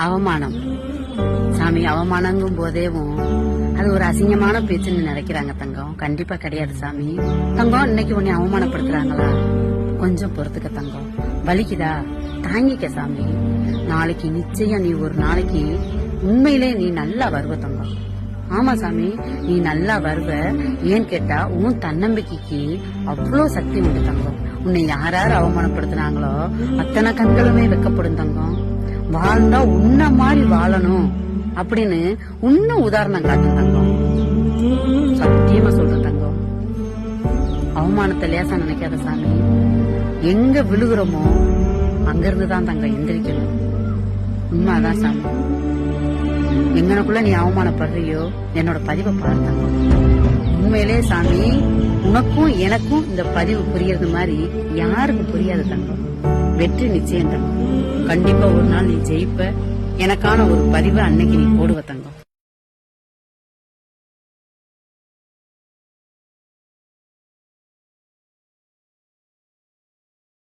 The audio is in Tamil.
அவமானம் சாமி. அவமானங்கும் போதேவும் அது ஒரு அசிங்கமான பேச்சுன்னு நினைக்கிறாங்க தங்கம். கண்டிப்பா கிடையாது சாமி. தங்கம், இன்னைக்கு உன்னை அவமானப்படுத்துறாங்களா? கொஞ்சம் பொறுத்துக்க தங்கம். வலிக்குதா? தாங்கிக்க சாமி. நாளைக்கு நிச்சயம் நீ ஒரு நாளைக்கு உண்மையிலே நீ நல்லா வருவ தங்கம். ஆமா சாமி, நீ நல்லா வருவ. ஏன்னு கேட்டா உன் தன்னம்பிக்கைக்கு அவ்வளவு சக்தி உண்டு தங்கம். உன்னை யார் அவமானப்படுத்தினாங்களோ அத்தனை கண்களுமே வெக்கப்படும் தங்கம். வாழ்ந்தா உன்ன மாதிரி வாழணும் அப்படின்னு இன்னும் உதாரணம் காட்டும் தங்கம். சத்தியமா சொல்றேன் தங்கம். அவமானத்தை லேசா நினைக்காத சாமி. எங்க விழுகிறோமோ அங்க இருந்துதான் தங்கம் எந்திரிக்கணும். உண்மைதான் சாமி. எங்கனக்குள்ள நீ அவமானப்படுறியோ என்னோட பதிவை பாரு தங்கம். உண்மையிலே சாமி, உனக்கும் எனக்கும் இந்த பதிவு புரியறது மாதிரி யாருக்கும் புரியாது தங்கம். வெற்றி நிச்சயம் தங்கம். கண்டிப்பா ஒரு நாள் நீ ஜெயிப்ப. எனக்கான ஒரு பதிவை அன்னைக்கு நீ போடுவ தங்கம்.